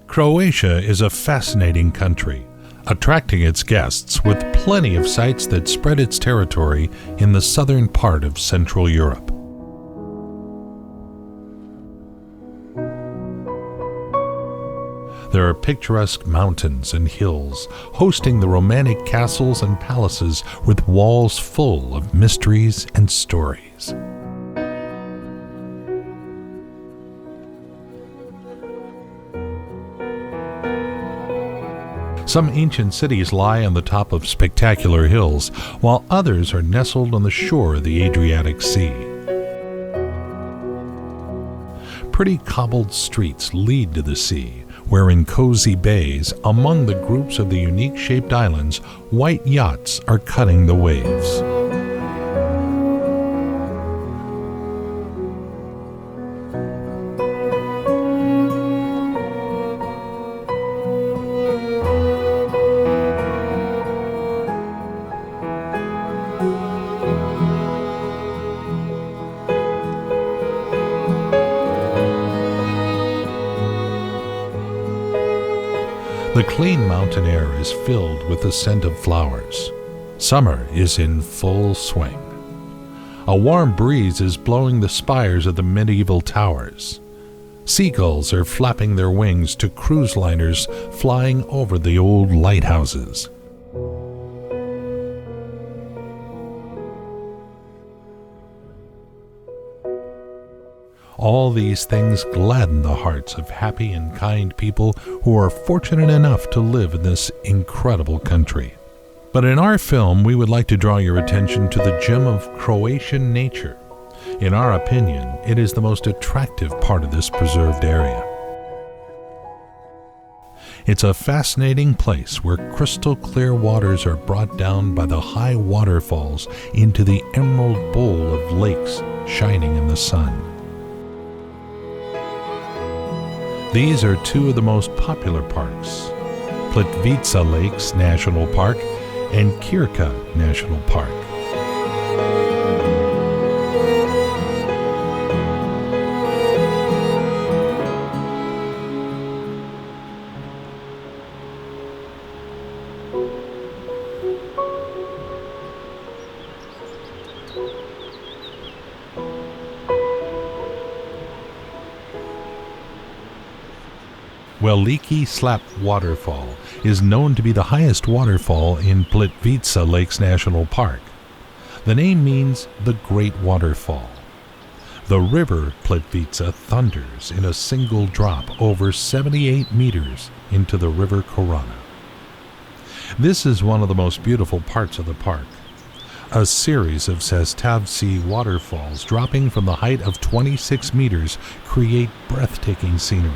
Croatia is a fascinating country, attracting its guests with plenty of sites that spread its territory in the southern part of Central Europe. There are picturesque mountains and hills, hosting the romantic castles and palaces with walls full of mysteries and stories. Some ancient cities lie on the top of spectacular hills, while others are nestled on the shore of the Adriatic Sea. Pretty cobbled streets lead to the sea, where in cozy bays, among the groups of the unique-shaped islands, white yachts are cutting the waves. The clean mountain air is filled with the scent of flowers. Summer is in full swing. A warm breeze is blowing the spires of the medieval towers. Seagulls are flapping their wings to cruise liners flying over the old lighthouses. All these things gladden the hearts of happy and kind people who are fortunate enough to live in this incredible country. But in our film, we would like to draw your attention to the gem of Croatian nature. In our opinion, it is the most attractive part of this preserved area. It's a fascinating place where crystal clear waters are brought down by the high waterfalls into the emerald bowl of lakes shining in the sun. These are two of the most popular parks, Plitvice Lakes National Park and Kirka National Park. Veliki Slap Waterfall is known to be the highest waterfall in Plitvice Lakes National Park. The name means the Great Waterfall. The river Plitvice thunders in a single drop over 78 meters into the river Korana. This is one of the most beautiful parts of the park. A series of Sastavci waterfalls dropping from the height of 26 meters create breathtaking scenery.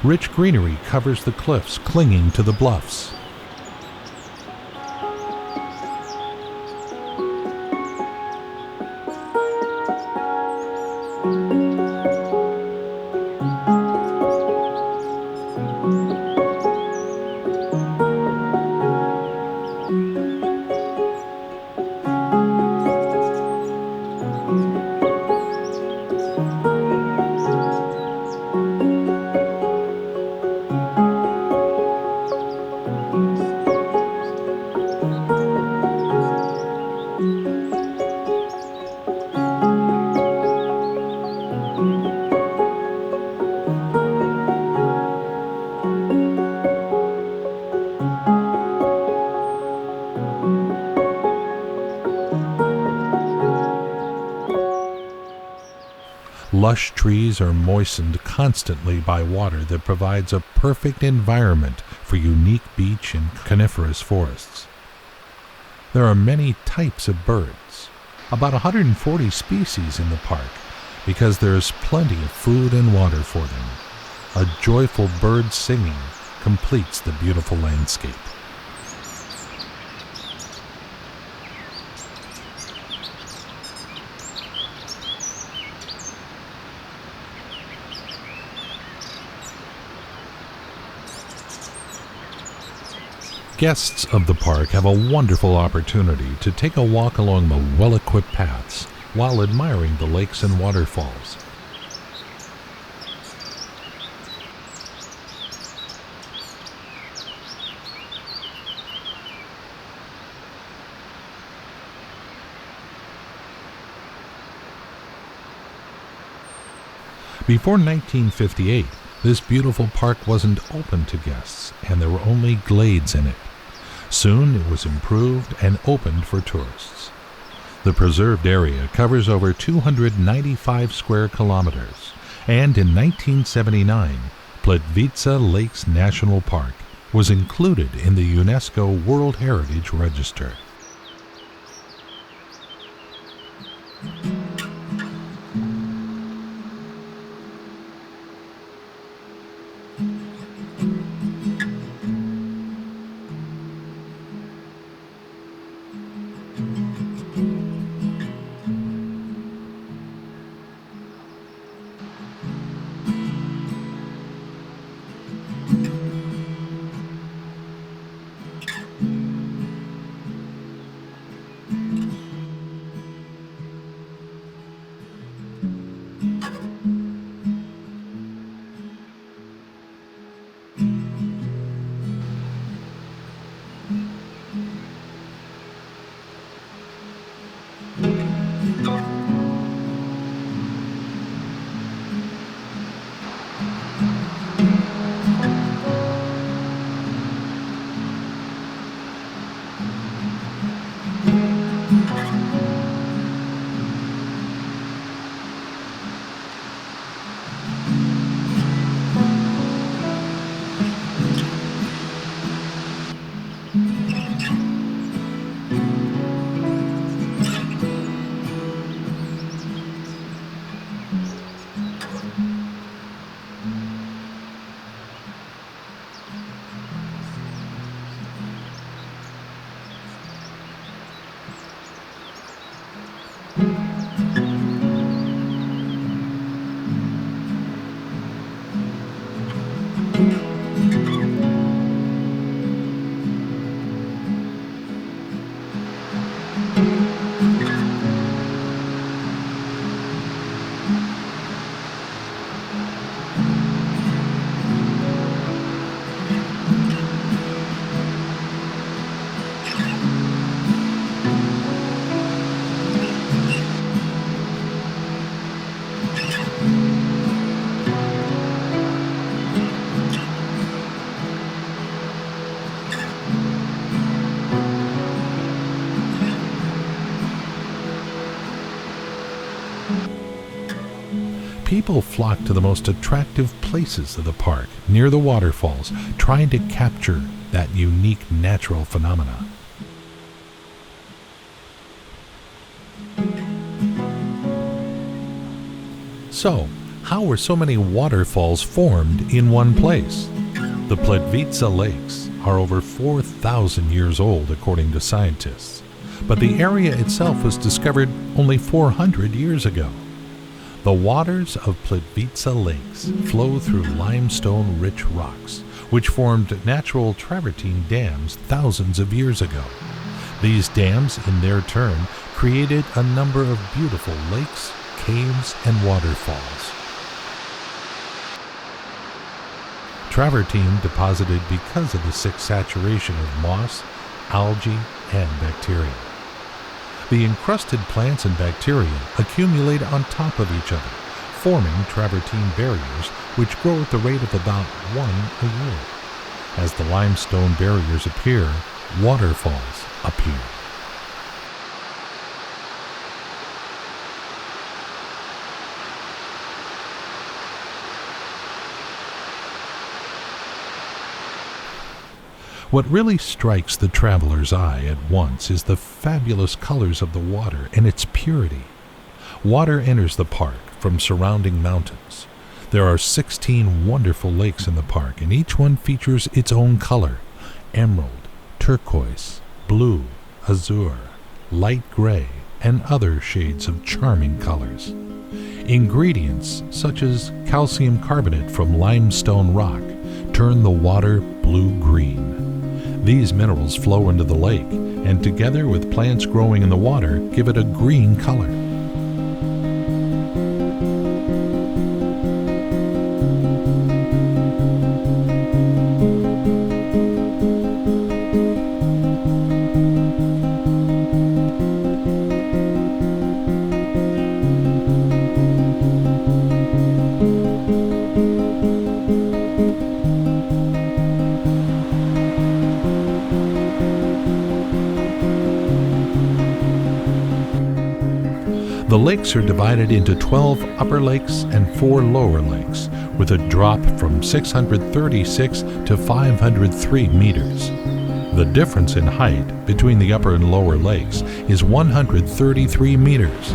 Rich greenery covers the cliffs clinging to the bluffs. Lush trees are moistened constantly by water that provides a perfect environment for unique beech and coniferous forests. There are many types of birds, about 140 species in the park, because there is plenty of food and water for them. a joyful bird singing completes the beautiful landscape. Guests of the park have a wonderful opportunity to take a walk along the well-equipped paths while admiring the lakes and waterfalls. Before 1958, this beautiful park wasn't open to guests, and there were only glades in it. Soon it was improved and opened for tourists. The preserved area covers over 295 square kilometers, and in 1979, Plitvice Lakes National Park was included in the UNESCO World Heritage Register. People flock to the most attractive places of the park, near the waterfalls, trying to capture that unique natural phenomena. So, how were so many waterfalls formed in one place? The Plitvice Lakes are over 4,000 years old, according to scientists, but the area itself was discovered only 400 years ago. The waters of Plitvice Lakes flow through limestone-rich rocks, which formed natural travertine dams thousands of years ago. These dams, in their turn, created a number of beautiful lakes, caves, and waterfalls. Travertine deposited because of the thick saturation of moss, algae, and bacteria. The encrusted plants and bacteria accumulate on top of each other, forming travertine barriers which grow at the rate of about one a year. As the limestone barriers appear, waterfalls appear. What really strikes the traveler's eye at once is the fabulous colors of the water and its purity. Water enters the park from surrounding mountains. There are 16 wonderful lakes in the park, and each one features its own color: emerald, turquoise, blue, azure, light gray, and other shades of charming colors. Ingredients such as calcium carbonate from limestone rock turn the water blue-green. These minerals flow into the lake, and together with plants growing in the water give it a green color. The lakes are divided into 12 upper lakes and 4 lower lakes, with a drop from 636 to 503 meters. The difference in height between the upper and lower lakes is 133 meters.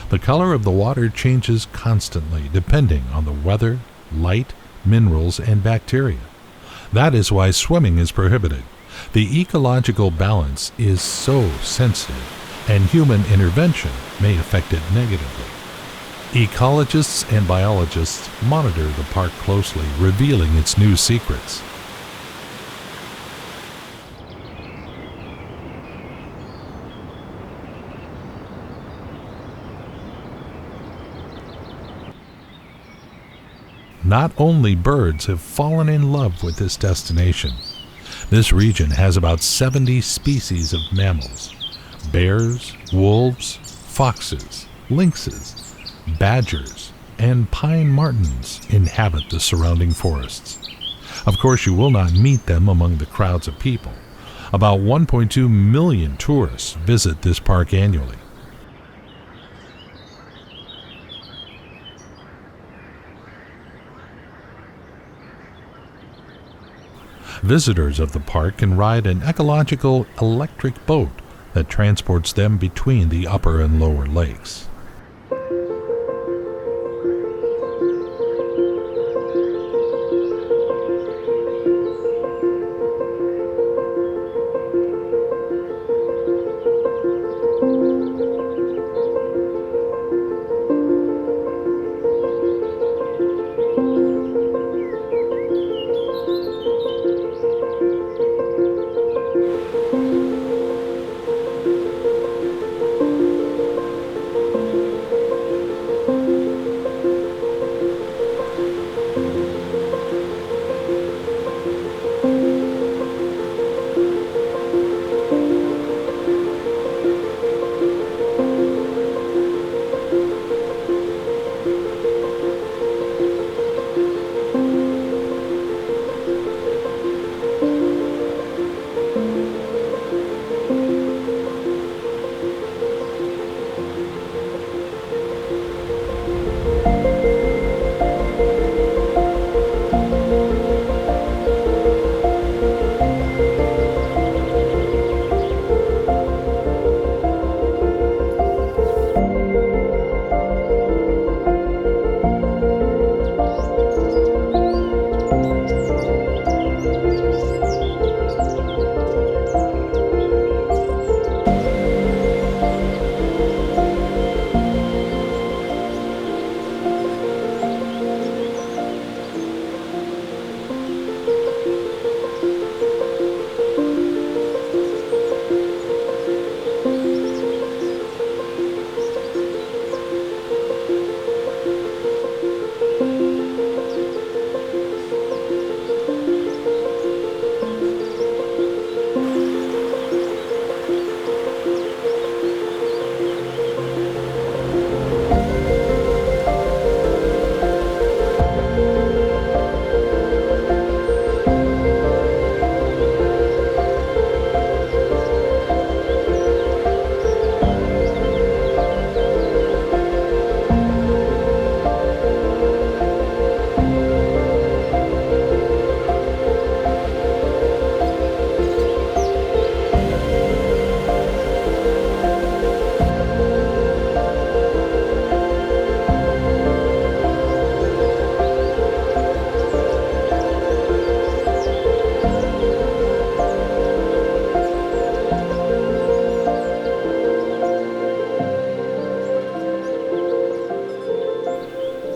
The color of the water changes constantly depending on the weather, light, minerals, and bacteria. That is why swimming is prohibited. The ecological balance is so sensitive, and human intervention may affect it negatively. Ecologists and biologists monitor the park closely, revealing its new secrets. not only birds have fallen in love with this destination. This region has about 70 species of mammals. Bears, wolves, foxes, lynxes, badgers, and pine martens inhabit the surrounding forests. Of course, you will not meet them among the crowds of people. About 1.2 million tourists visit this park annually. Visitors of the park can ride an ecological electric boat that transports them between the upper and lower lakes.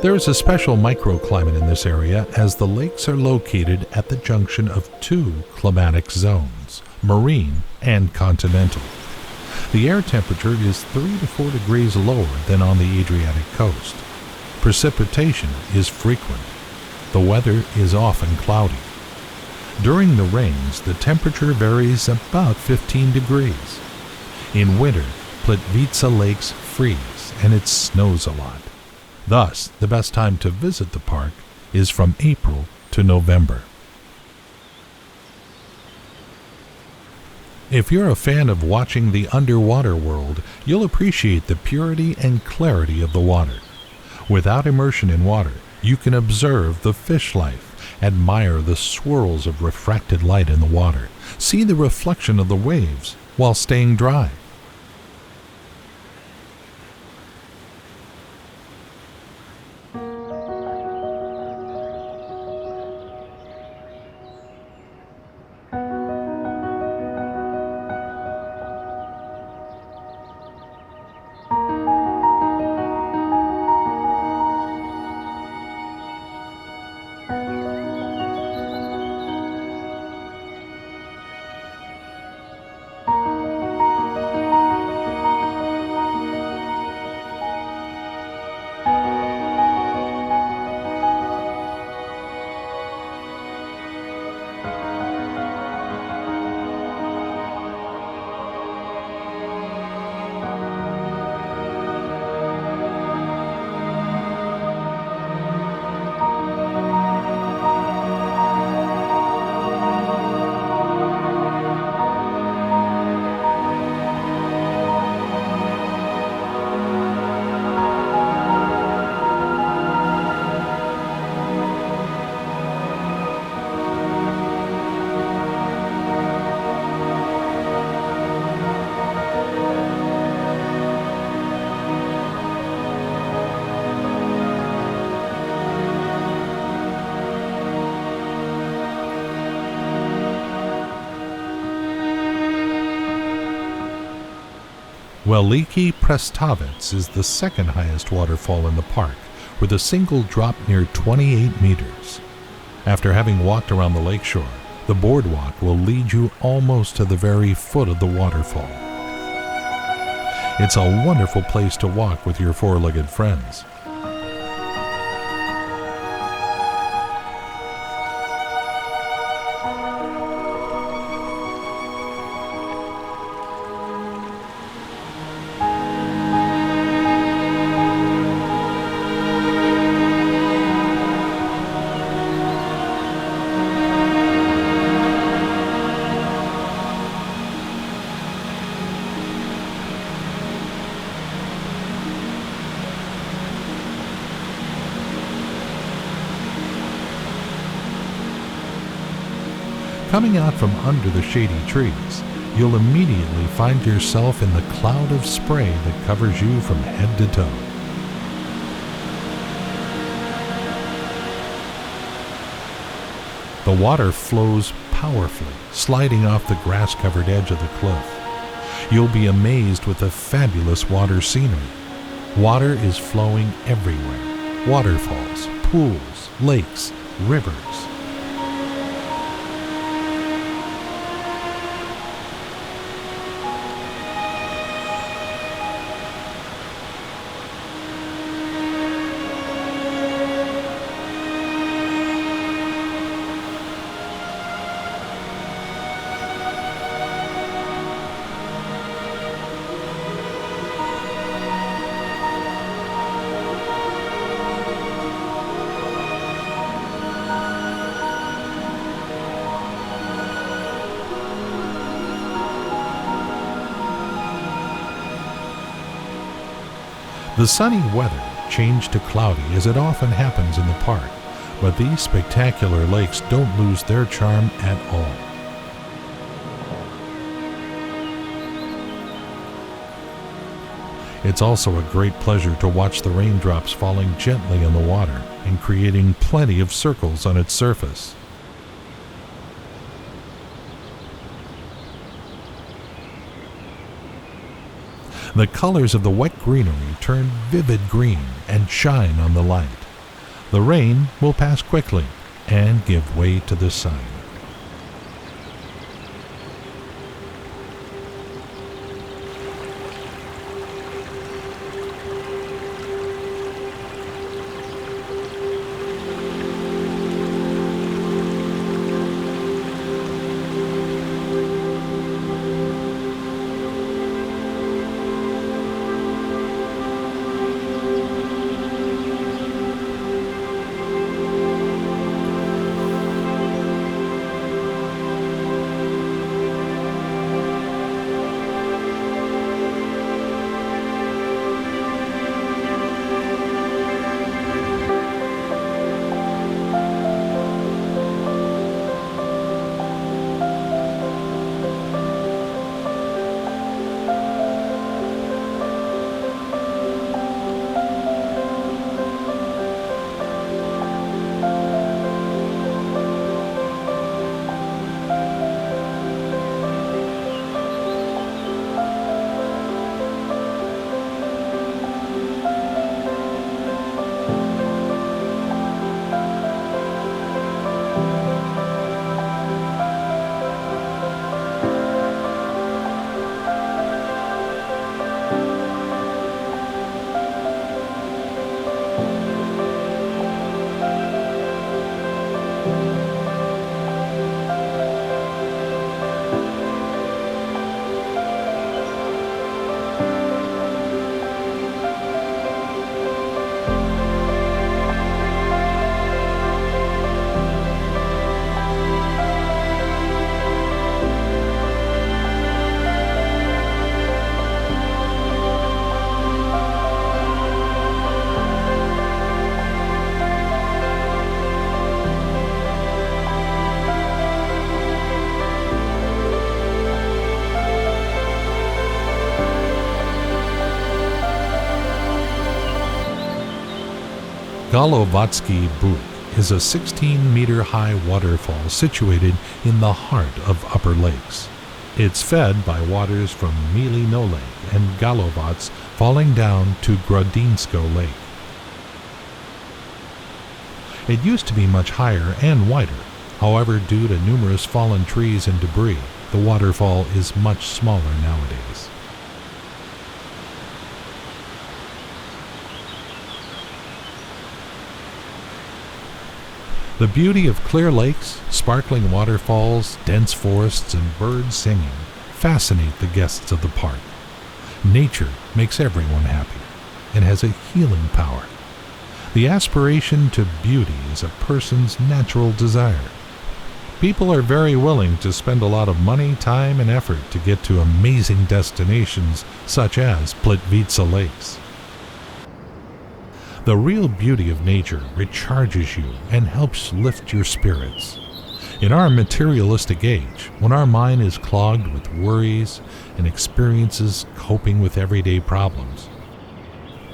There is a special microclimate in this area as the lakes are located at the junction of two climatic zones, marine and continental. The air temperature is 3 to 4 degrees lower than on the Adriatic coast. Precipitation is frequent. The weather is often cloudy. During the rains, the temperature varies about 15 degrees. In winter, Plitvice lakes freeze and it snows a lot. Thus, the best time to visit the park is from April to November. If you're a fan of watching the underwater world, you'll appreciate the purity and clarity of the water. Without immersion in water, you can observe the fish life, admire the swirls of refracted light in the water, see the reflection of the waves while staying dry. Weliki Prestavets is the second highest waterfall in the park, with a single drop near 28 meters. After having walked around the lakeshore, the boardwalk will lead you almost to the very foot of the waterfall. It's a wonderful place to walk with your four-legged friends. Coming out from under the shady trees, you'll immediately find yourself in the cloud of spray that covers you from head to toe. The water flows powerfully, sliding off the grass-covered edge of the cliff. You'll be amazed with the fabulous water scenery. Water is flowing everywhere. Waterfalls, pools, lakes, rivers. The sunny weather changed to cloudy, as it often happens in the park, but these spectacular lakes don't lose their charm at all. It's also a great pleasure to watch the raindrops falling gently on the water and creating plenty of circles on its surface. The colors of the wet greenery turn vivid green and shine on the light. The rain will pass quickly and give way to the sun. Golovatsky Buk is a 16-meter high waterfall situated in the heart of Upper Lakes. It's fed by waters from Milino Lake and Galovac falling down to Grodinsko Lake. It used to be much higher and wider. However, due to numerous fallen trees and debris, the waterfall is much smaller nowadays. The beauty of clear lakes, sparkling waterfalls, dense forests, and birds singing fascinate the guests of the park. Nature makes everyone happy and has a healing power. The aspiration to beauty is a person's natural desire. People are very willing to spend a lot of money, time, and effort to get to amazing destinations such as Plitvice Lakes. The real beauty of nature recharges you and helps lift your spirits. In our materialistic age, when our mind is clogged with worries and experiences coping with everyday problems,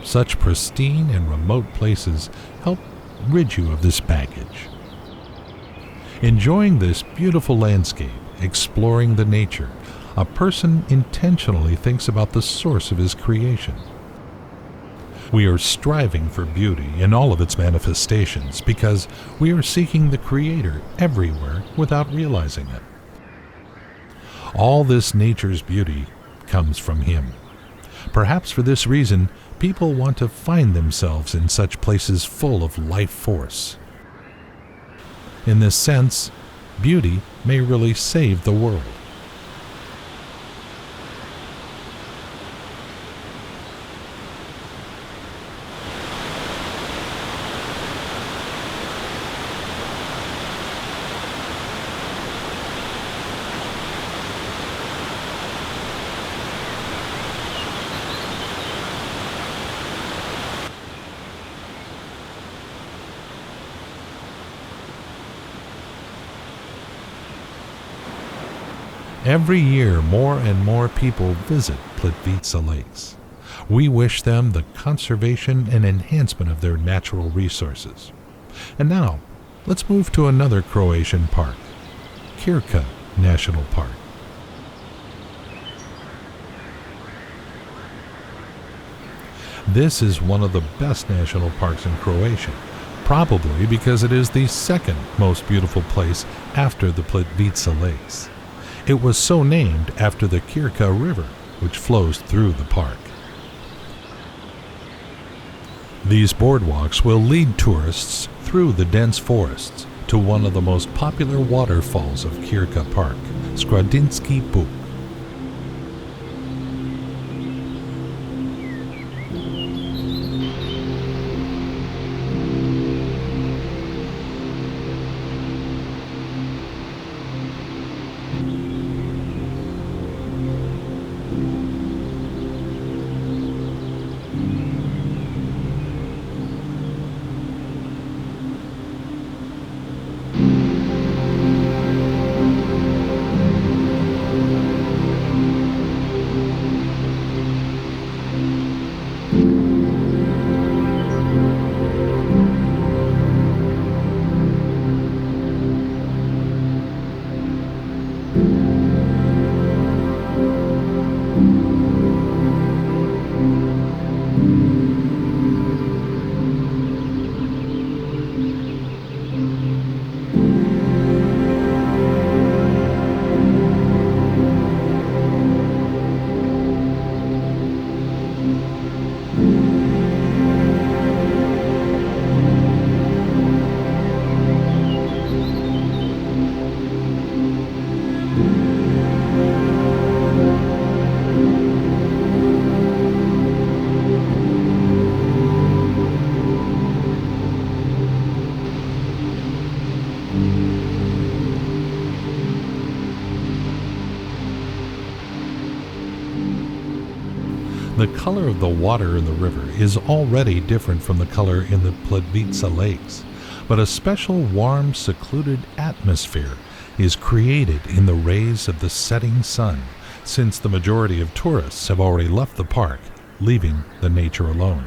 such pristine and remote places help rid you of this baggage. Enjoying this beautiful landscape, exploring the nature, a person intentionally thinks about the source of his creation. We are striving for beauty in all of its manifestations because we are seeking the Creator everywhere without realizing it. All this nature's beauty comes from Him. Perhaps for this reason, people want to find themselves in such places full of life force. In this sense, beauty may really save the world. Every year, more and more people visit Plitvice Lakes. We wish them the conservation and enhancement of their natural resources. And now, let's move to another Croatian park, Krka National Park. This is one of the best national parks in Croatia, probably because it is the second most beautiful place after the Plitvice Lakes. It was so named after the Krka River, which flows through the park. These boardwalks will lead tourists through the dense forests to one of the most popular waterfalls of Krka Park, Skradinski Buk. The color of the water in the river is already different from the color in the Plitvice Lakes, but a special warm, secluded atmosphere is created in the rays of the setting sun, since the majority of tourists have already left the park, leaving the nature alone.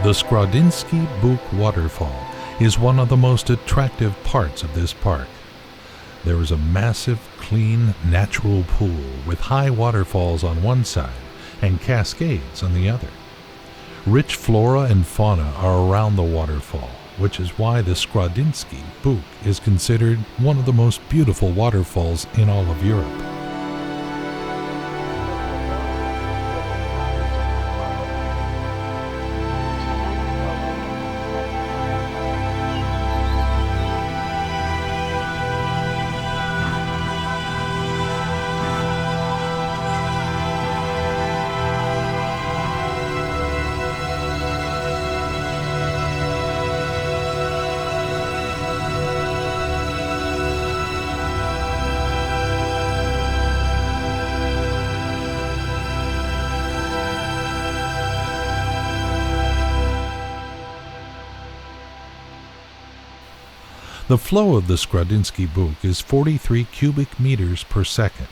The Skrodynsky Buk waterfall is one of the most attractive parts of this park. There is a massive, clean, natural pool with high waterfalls on one side and cascades on the other. Rich flora and fauna are around the waterfall, which is why the Skrodynsky Buk is considered one of the most beautiful waterfalls in all of Europe. The flow of the Skrodynsky Buk is 43 cubic meters per second.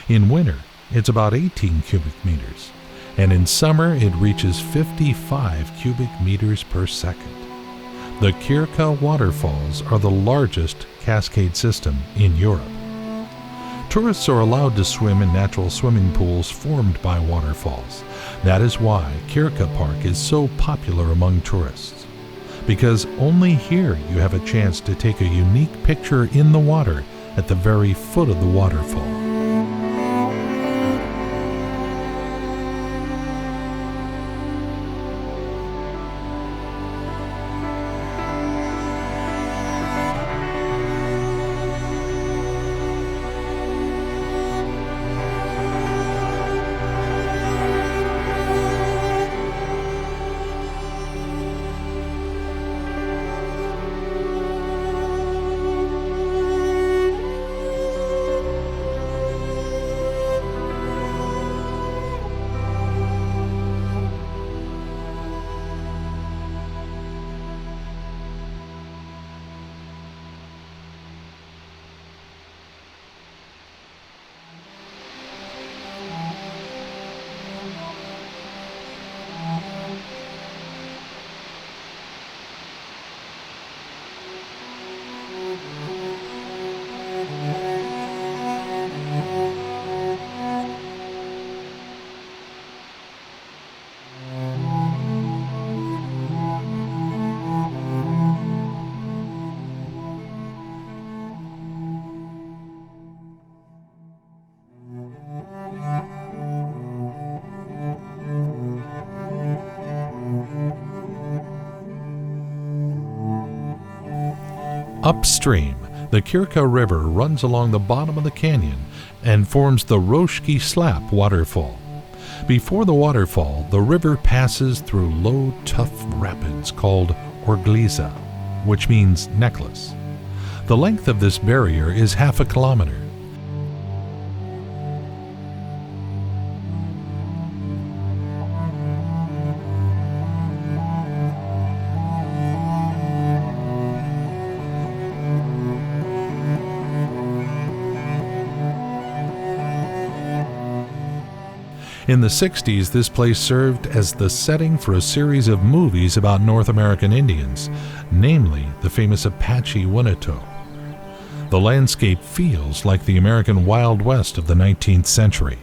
In winter, it's about 18 cubic meters, and in summer it reaches 55 cubic meters per second. The Kirka waterfalls are the largest cascade system in Europe. Tourists are allowed to swim in natural swimming pools formed by waterfalls. That is why Kirka Park is so popular among tourists, because only here you have a chance to take a unique picture in the water at the very foot of the waterfall. Upstream, the Kirka River runs along the bottom of the canyon and forms the Roshki Slap waterfall. Before the waterfall, the river passes through low, tough rapids called Orgliza, which means necklace. The length of this barrier is half a kilometer. In the 60s, this place served as the setting for a series of movies about North American Indians, namely the famous Apache Winnetou. The landscape feels like the American Wild West of the 19th century.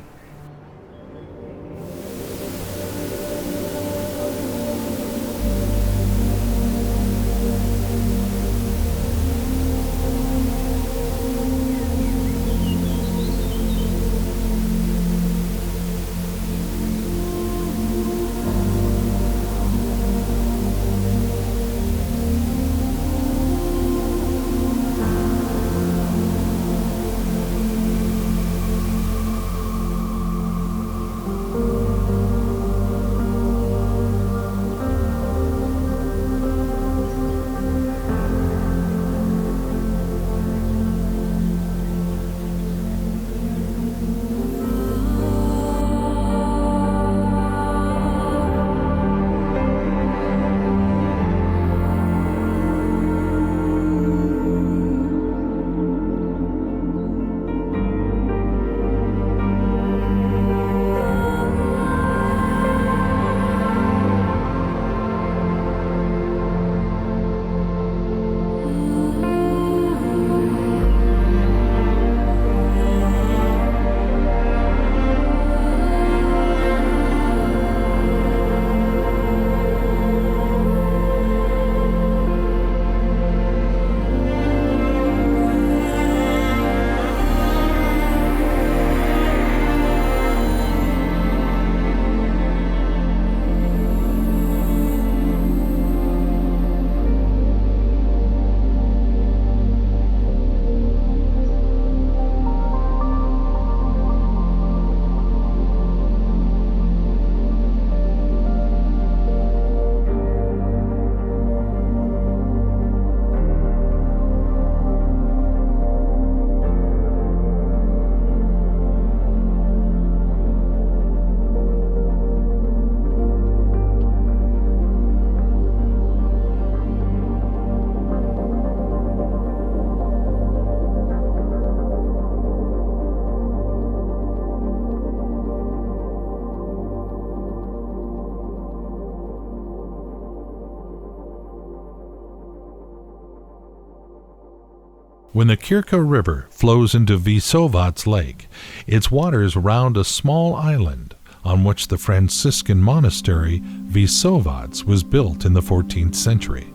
When the Kirka River flows into Vysovats Lake, its waters round a small island on which the Franciscan monastery Vysovats was built in the 14th century.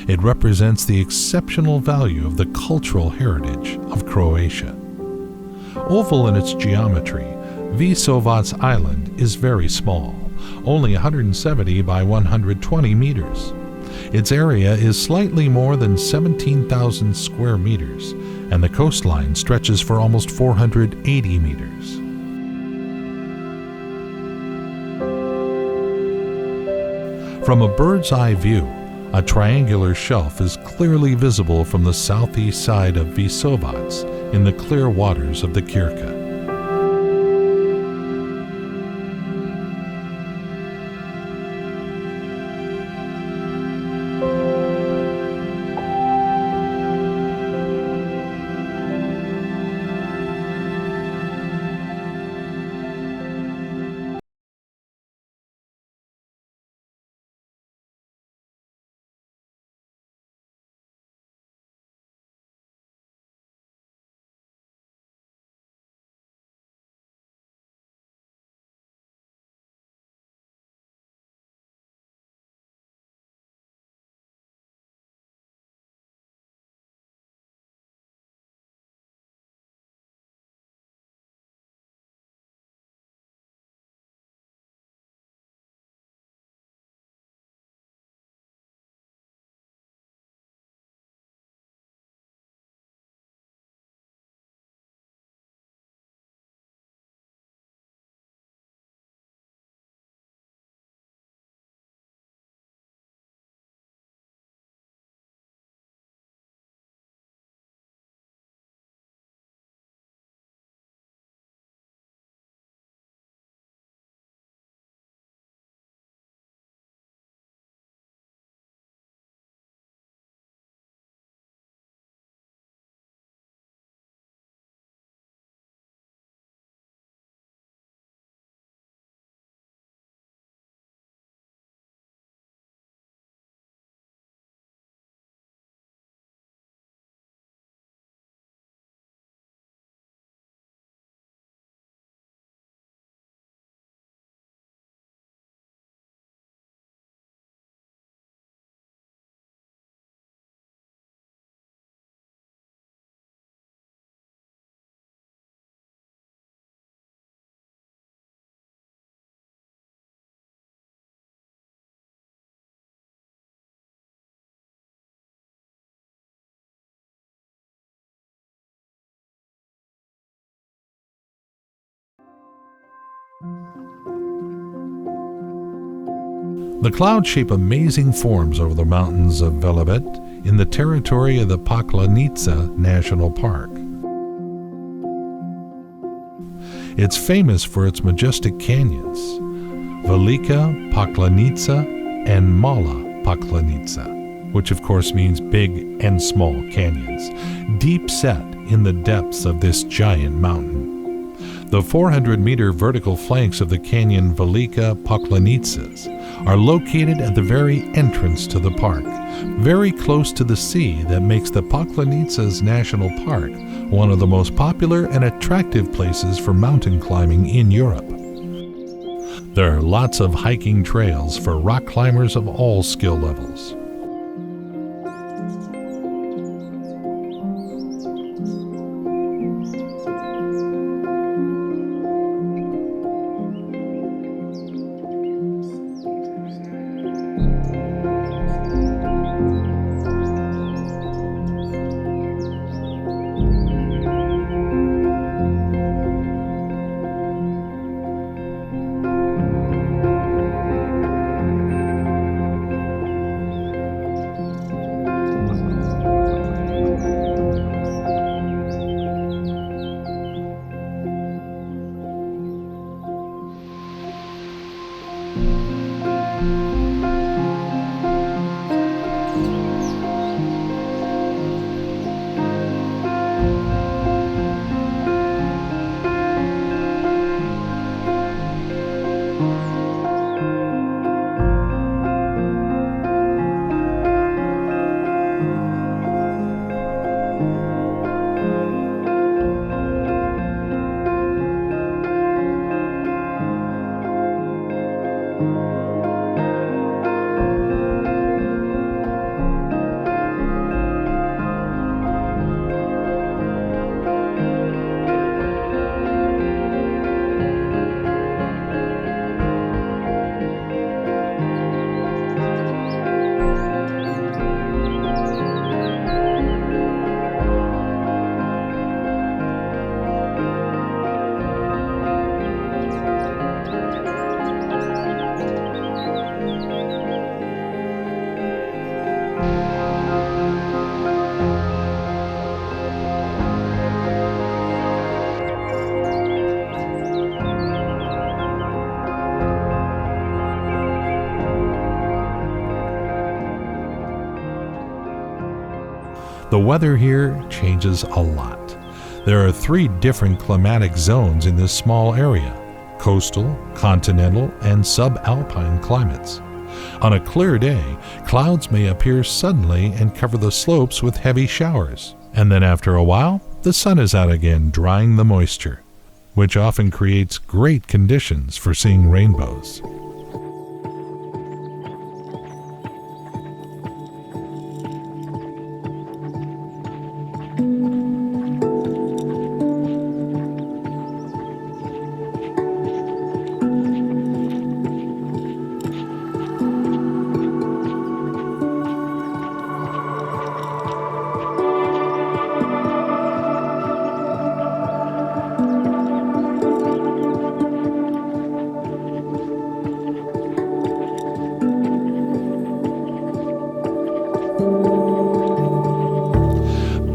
It represents the exceptional value of the cultural heritage of Croatia. Oval in its geometry, Vysovats Island is very small, only 170 by 120 meters. Its area is slightly more than 17,000 square meters, and the coastline stretches for almost 480 meters. From a bird's eye view, a triangular shelf is clearly visible from the southeast side of Vysovats in the clear waters of the Kirka. The clouds shape amazing forms over the mountains of Velebit in the territory of the Paklenica National Park. It's famous for its majestic canyons, Velika Paklenica and Mala Paklenica, which of course means big and small canyons, deep set in the depths of this giant mountain. The 400-meter vertical flanks of the canyon Velika Paklenicas are located at the very entrance to the park, very close to the sea that makes the Paklenicas National Park one of the most popular and attractive places for mountain climbing in Europe. There are lots of hiking trails for rock climbers of all skill levels. The weather here changes a lot. There are 3 different climatic zones in this small area: coastal, continental, and subalpine climates. On a clear day, clouds may appear suddenly and cover the slopes with heavy showers, and then after a while, the sun is out again, drying the moisture, which often creates great conditions for seeing rainbows.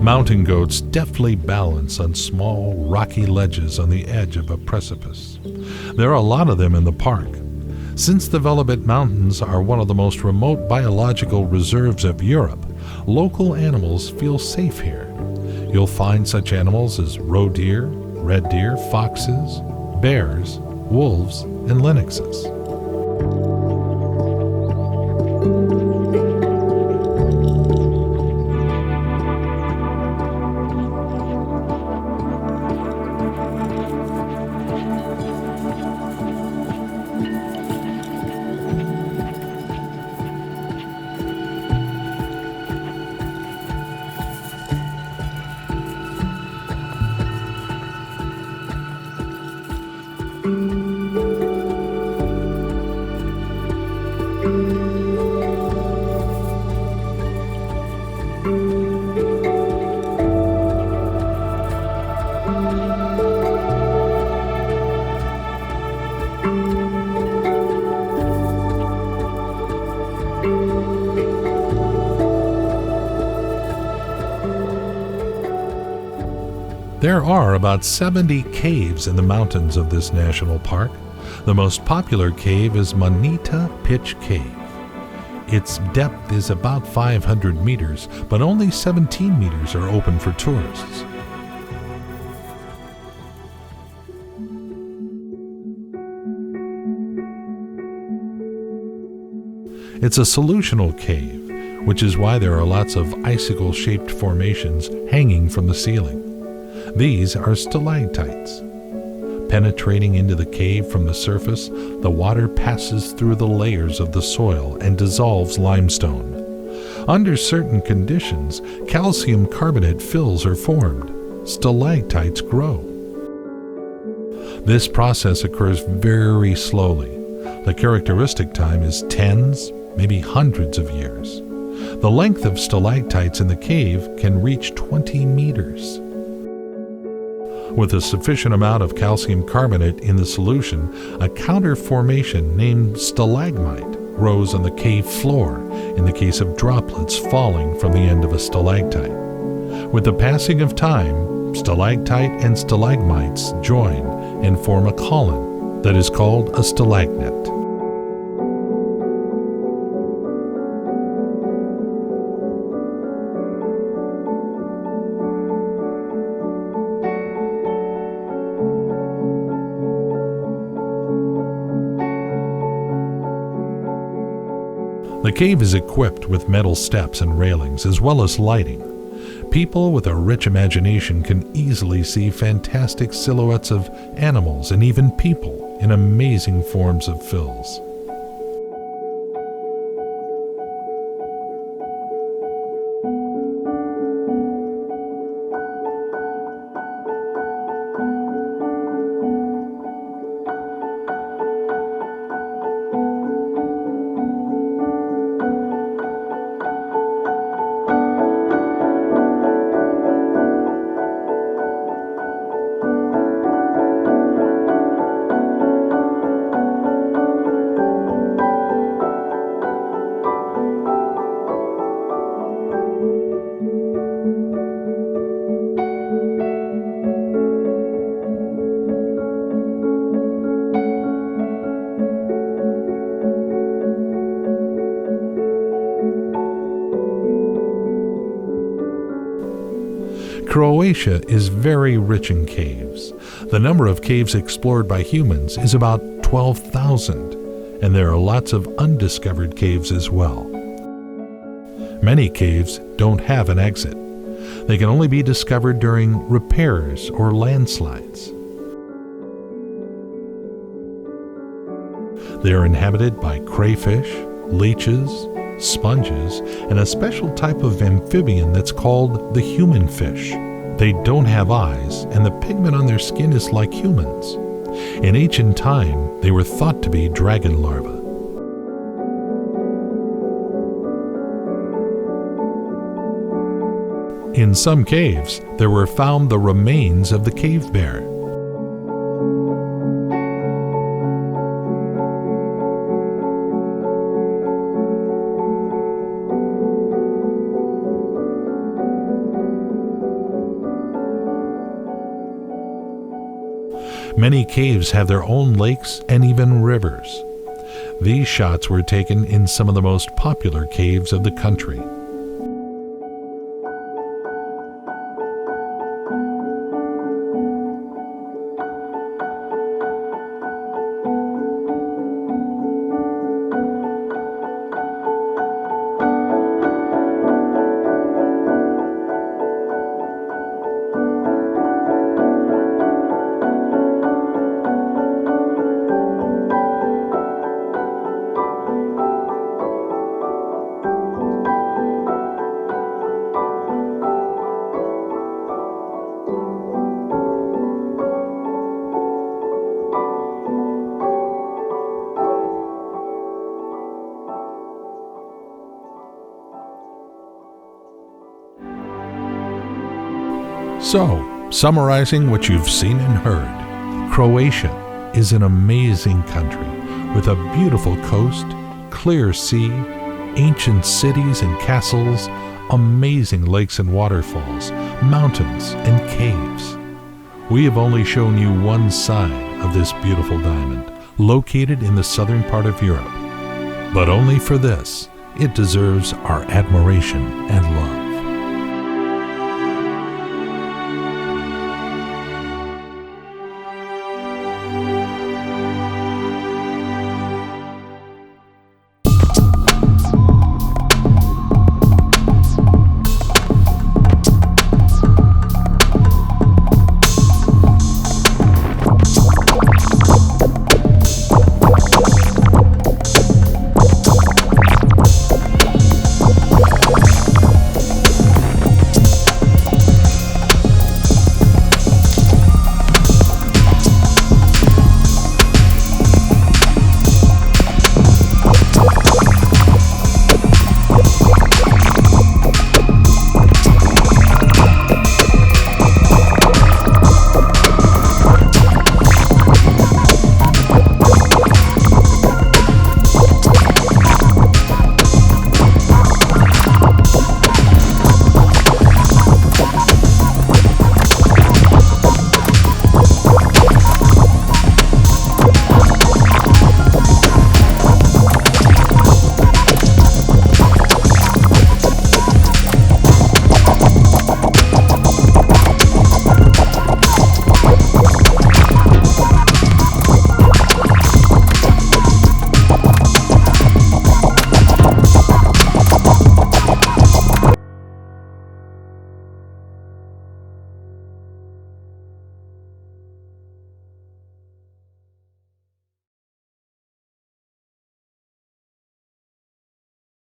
Mountain goats deftly balance on small, rocky ledges on the edge of a precipice. There are a lot of them in the park. Since the Velebit Mountains are one of the most remote biological reserves of Europe, local animals feel safe here. You'll find such animals as roe deer, red deer, foxes, bears, wolves, and lynxes. There are about 70 caves in the mountains of this national park. The most popular cave is Moneta Pitch Cave. Its depth is about 500 meters, but only 17 meters are open for tourists. It's a solutional cave, which is why there are lots of icicle-shaped formations hanging from the ceiling. These are stalactites. Penetrating into the cave from the surface, the water passes through the layers of the soil and dissolves limestone. Under certain conditions, calcium carbonate fills are formed. Stalactites grow. This process occurs very slowly. The characteristic time is tens, maybe hundreds of years. The length of stalactites in the cave can reach 20 meters. With a sufficient amount of calcium carbonate in the solution, a counter formation named stalagmite grows on the cave floor in the case of droplets falling from the end of a stalactite. With the passing of time, stalactite and stalagmites join and form a column that is called a stalagnet. The cave is equipped with metal steps and railings as well as lighting. People with a rich imagination can easily see fantastic silhouettes of animals and even people in amazing forms of fills. Croatia is very rich in caves. The number of caves explored by humans is about 12,000, and there are lots of undiscovered caves as well. Many caves don't have an exit. They can only be discovered during repairs or landslides. They are inhabited by crayfish, leeches, sponges, and a special type of amphibian that's called the human fish. They don't have eyes, and the pigment on their skin is like humans. In ancient time, they were thought to be dragon larvae. In some caves, there were found the remains of the cave bear. Many caves have their own lakes and even rivers. These shots were taken in some of the most popular caves of the country. So, summarizing what you've seen and heard, Croatia is an amazing country with a beautiful coast, clear sea, ancient cities and castles, amazing lakes and waterfalls, mountains and caves. We have only shown you one side of this beautiful diamond, located in the southern part of Europe. But only for this, it deserves our admiration and love.